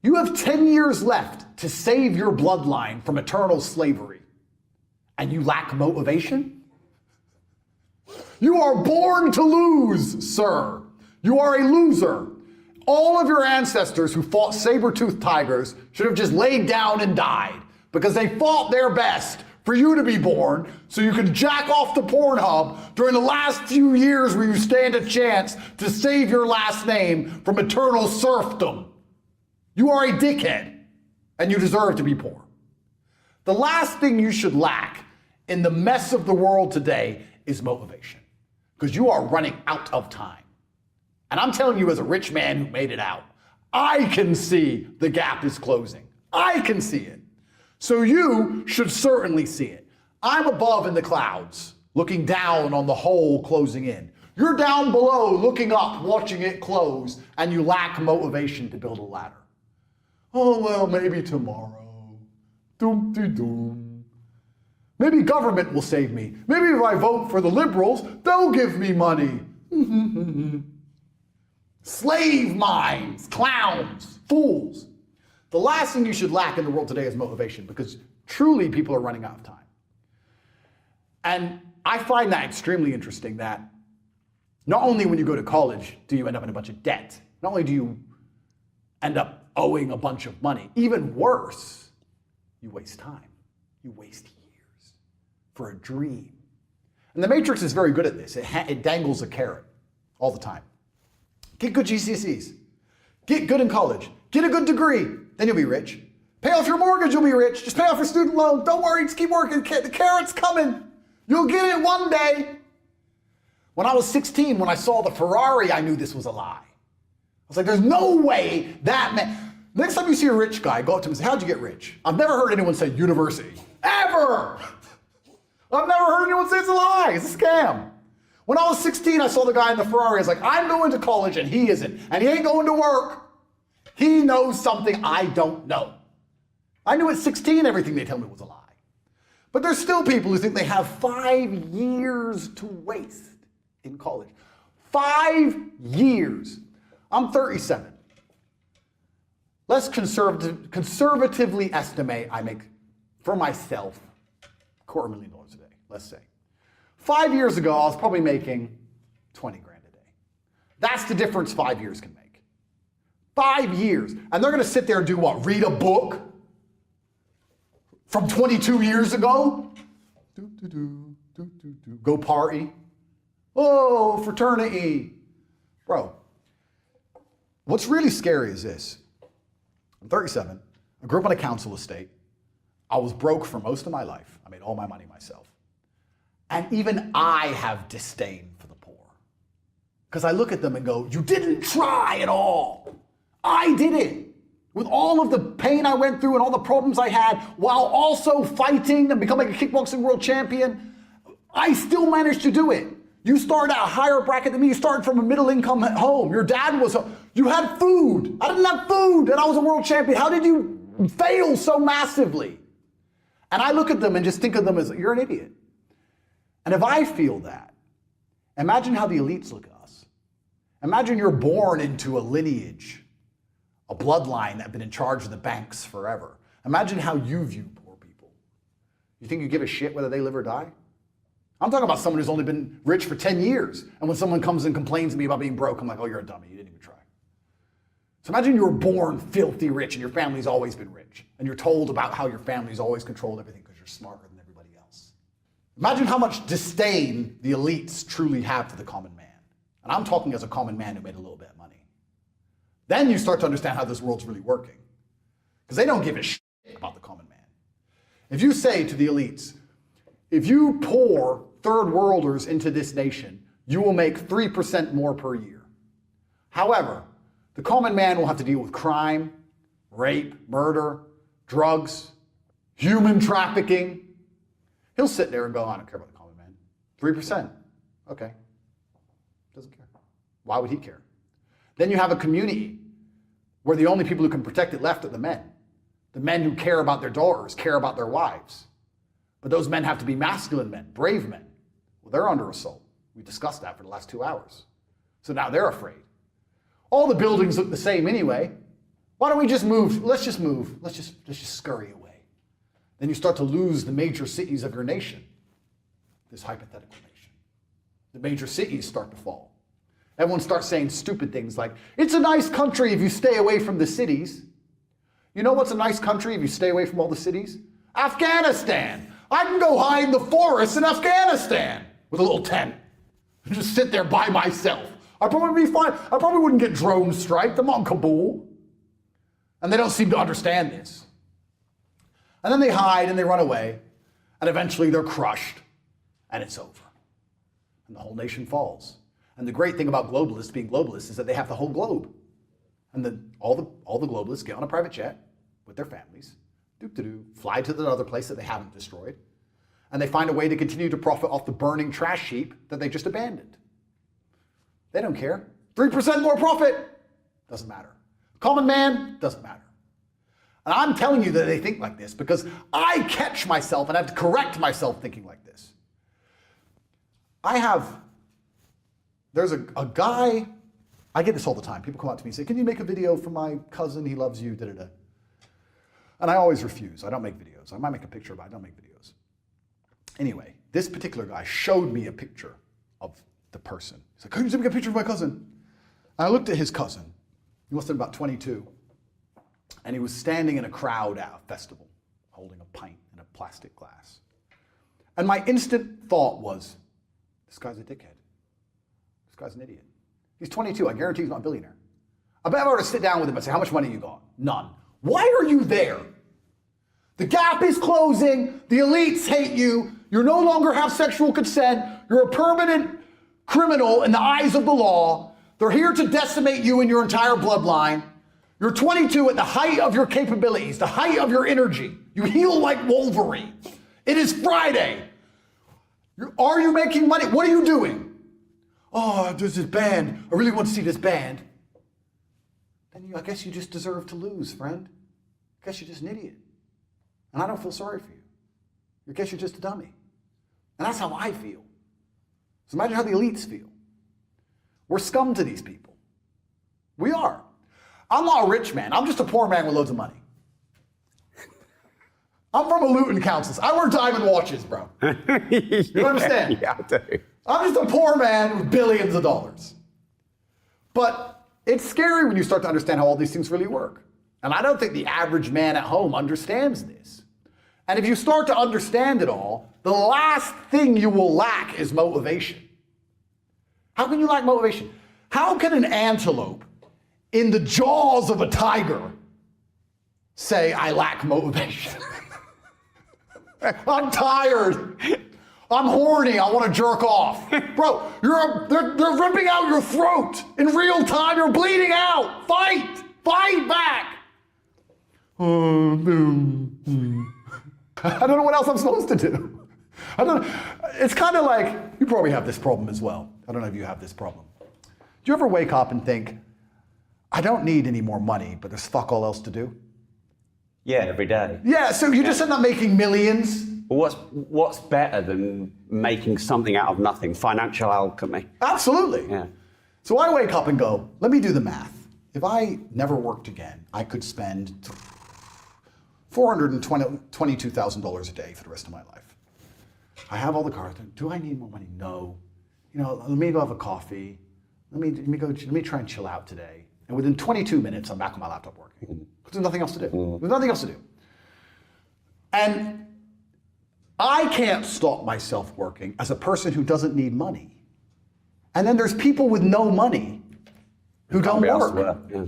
You have 10 years left to save your bloodline from eternal slavery, and you lack motivation? You are born to lose, sir. You are a loser. All of your ancestors who fought saber-toothed tigers should have just laid down and died because they fought their best for you to be born so you could jack off the Pornhub during the last few years where you stand a chance to save your last name from eternal serfdom. You are a dickhead, and you deserve to be poor. The last thing you should lack in the mess of the world today is motivation, because you are running out of time. And I'm telling you as a rich man who made it out, I can see the gap is closing. I can see it. So you should certainly see it. I'm above in the clouds, looking down on the hole closing in. You're down below, looking up, watching it close, and you lack motivation to build a ladder. Oh, well, maybe tomorrow. Doom-de-doom. Maybe government will save me. Maybe if I vote for the liberals, they'll give me money. Slave minds, clowns, fools. The last thing you should lack in the world today is motivation, because truly people are running out of time. And I find that extremely interesting, that not only when you go to college do you end up in a bunch of debt, not only do you end up owing a bunch of money, even worse, you waste time. You waste years for a dream. And the Matrix is very good at this. It dangles a carrot all the time. Get good GCSEs. Get good in college. Get a good degree. Then you'll be rich. Pay off your mortgage, you'll be rich. Just pay off your student loan. Don't worry, just keep working. The carrot's coming. You'll get it one day. When I was 16, when I saw the Ferrari, I knew this was a lie. I was like, there's no way that man. Next time you see a rich guy, go up to him and say, how'd you get rich? I've never heard anyone say university. Ever! I've never heard anyone say it's a lie. It's a scam. When I was 16, I saw the guy in the Ferrari. I was like, I'm going to college and he isn't. And he ain't going to work. He knows something I don't know. I knew at 16 everything they tell me was a lie. But there's still people who think they have 5 years to waste in college. 5 years. I'm 37. Let's conservatively estimate I make, for myself, $250,000 a day, let's say. 5 years ago, I was probably making 20 grand a day. That's the difference 5 years can make. 5 years. And they're gonna sit there and do what? Read a book from 22 years ago? Go party? Oh, fraternity. Bro, what's really scary is this. I'm 37. I grew up on a council estate. I was broke for most of my life. I made all my money myself. And even I have disdain for the poor. Because I look at them and go, you didn't try at all. I did it. With all of the pain I went through and all the problems I had, while also fighting and becoming a kickboxing world champion, I still managed to do it. You started at a higher bracket than me. You started from a middle income home. Your dad was, you had food. I didn't have food and I was a world champion. How did you fail so massively? And I look at them and just think of them as, you're an idiot. And if I feel that, imagine how the elites look at us. Imagine you're born into a lineage, a bloodline that have been in charge of the banks forever. Imagine how you view poor people. You think you give a shit whether they live or die? I'm talking about someone who's only been rich for 10 years. And when someone comes and complains to me about being broke, I'm like, oh, you're a dummy. You didn't even try. So imagine you were born filthy rich and your family's always been rich. And you're told about how your family's always controlled everything because you're smarter than everybody else. Imagine how much disdain the elites truly have for the common man. And I'm talking as a common man who made a little bit of money. Then you start to understand how this world's really working. Because they don't give a shit about the common man. If you say to the elites, if you pour third worlders into this nation, you will make 3% more per year. However, the common man will have to deal with crime, rape, murder, drugs, human trafficking. He'll sit there and go, I don't care about the common man. 3%. Okay. Doesn't care. Why would he care? Then you have a community where the only people who can protect it left are the men. The men who care about their daughters, care about their wives. But those men have to be masculine men, brave men. Well, they're under assault. We discussed that for the last 2 hours. So now they're afraid. All the buildings look the same anyway. Why don't we just move? Let's just move. Let's just scurry away. Then you start to lose the major cities of your nation, this hypothetical nation. The major cities start to fall. Everyone starts saying stupid things like, it's a nice country if you stay away from the cities. You know what's a nice country if you stay away from all the cities? Afghanistan. I can go hide in the forest in Afghanistan with a little tent and just sit there by myself. I'd probably be fine. I probably wouldn't get drone striked. I'm not in Kabul. And they don't seem to understand this. And then they hide and they run away, and eventually they're crushed, and it's over. And the whole nation falls. And the great thing about globalists being globalists is that they have the whole globe. And then all the globalists get on a private jet with their families, fly to the other place that they haven't destroyed, and they find a way to continue to profit off the burning trash heap that they just abandoned. They don't care. 3% more profit, doesn't matter. Common man, doesn't matter. And I'm telling you that they think like this because I catch myself and have to correct myself thinking like this. There's a guy, I get this all the time. People come up to me and say, can you make a video for my cousin? He loves you, da-da-da. And I always refuse. I don't make videos. I might make a picture, but I don't make videos. Anyway, this particular guy showed me a picture of the person. He's like, can you make a picture of my cousin? And I looked at his cousin. He must have been about 22. And he was standing in a crowd at a festival, holding a pint in a plastic glass. And my instant thought was, this guy's a dickhead. This guy's an idiot. He's 22. I guarantee he's not a billionaire. I bet if I were to sit down with him and say, how much money you got? None. Why are you there? The gap is closing. The elites hate you. You no longer have sexual consent. You're a permanent criminal in the eyes of the law. They're here to decimate you and your entire bloodline. You're 22 at the height of your capabilities, the height of your energy. You heal like Wolverine. It is Friday. Are you making money? What are you doing? Oh, there's this band. I really want to see this band. Then I guess you just deserve to lose, friend. I guess you're just an idiot. And I don't feel sorry for you. I guess you're just a dummy. And that's how I feel. So imagine how the elites feel. We're scum to these people. We are. I'm not a rich man. I'm just a poor man with loads of money. I'm from a Luton council. I wear diamond watches, bro. You understand? Yeah, I do. I'm just a poor man with billions of dollars. But it's scary when you start to understand how all these things really work. And I don't think the average man at home understands this. And if you start to understand it all, the last thing you will lack is motivation. How can you lack motivation? How can an antelope in the jaws of a tiger say, I lack motivation? I'm tired. I'm horny. I want to jerk off. Bro, they're ripping out your throat in real time. You're bleeding out. Fight. Fight back. I don't know what else I'm supposed to do. I don't. It's kind of like, you probably have this problem as well. I don't know if you have this problem. Do you ever wake up and think, I don't need any more money, but there's fuck all else to do? Yeah, every day. Yeah, so you just end up making millions. Well, what's better than making something out of nothing? Financial alchemy. Absolutely. Yeah. So I wake up and go, let me do the math. If I never worked again, I could spend $422,000 a day for the rest of my life. I have all the cars. Do I need more money? No. You know, let me go have a coffee. Let me try and chill out today. And within 22 minutes, I'm back on my laptop working. Because there's nothing else to do. There's nothing else to do. And I can't stop myself working as a person who doesn't need money. And then there's people with no money who don't work. Yeah.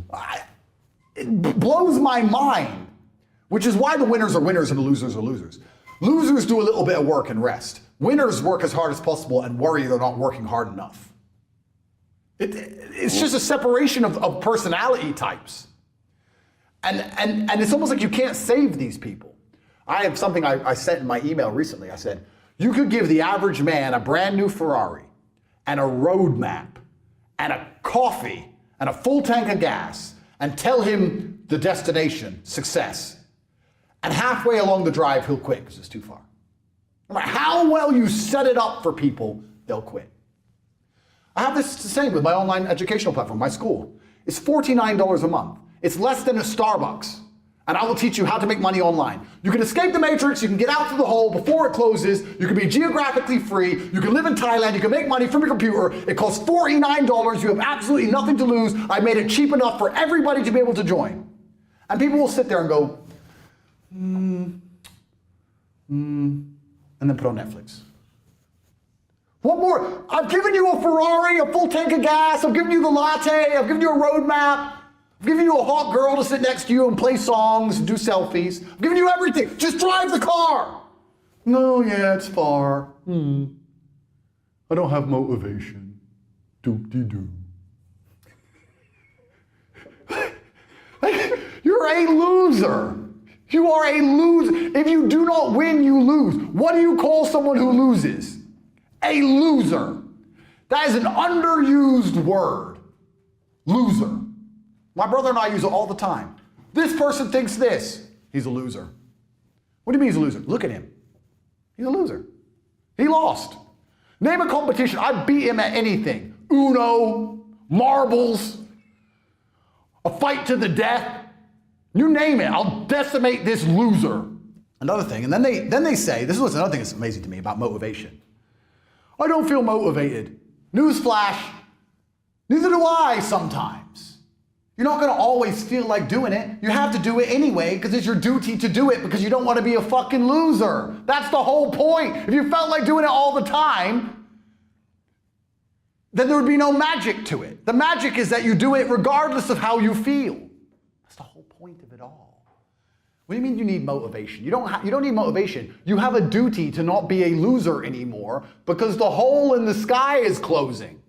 It blows my mind, which is why the winners are winners and the losers are losers. Losers do a little bit of work and rest. Winners work as hard as possible and worry they're not working hard enough. It's just a separation of personality types. And it's almost like you can't save these people. I have something I sent in my email recently. I said, you could give the average man a brand new Ferrari and a roadmap and a coffee and a full tank of gas and tell him the destination, success. And halfway along the drive, he'll quit because it's too far. No matter how well you set it up for people, they'll quit. I have this the same with my online educational platform, my school. It's $49 a month. It's less than a Starbucks. And I will teach you how to make money online. You can escape the matrix, you can get out through the hole before it closes, you can be geographically free, you can live in Thailand, you can make money from your computer. It costs $49, you have absolutely nothing to lose. I made it cheap enough for everybody to be able to join. And people will sit there and go, and then put on Netflix. What more? I've given you a Ferrari, a full tank of gas, I've given you the latte, I've given you a roadmap, I've given you a hot girl to sit next to you and play songs and do selfies. I've given you everything. Just drive the car. No, yeah, it's far. I don't have motivation. Doop-de-doo. You're a loser. You are a loser. If you do not win, you lose. What do you call someone who loses? A loser. That is an underused word. Loser. My brother and I use it all the time. This person thinks this. He's a loser. What do you mean he's a loser? Look at him. He's a loser. He lost. Name a competition. I beat him at anything. Uno, marbles, a fight to the death. You name it. I'll decimate this loser. Another thing, and then they say, this is another thing that's amazing to me about motivation. I don't feel motivated. Newsflash, neither do I sometimes. You're not going to always feel like doing it. You have to do it anyway because it's your duty to do it because you don't want to be a fucking loser. That's the whole point. If you felt like doing it all the time, then there would be no magic to it. The magic is that you do it regardless of how you feel. That's the whole point of it all. What do you mean you need motivation? You don't need motivation. You have a duty to not be a loser anymore because the hole in the sky is closing.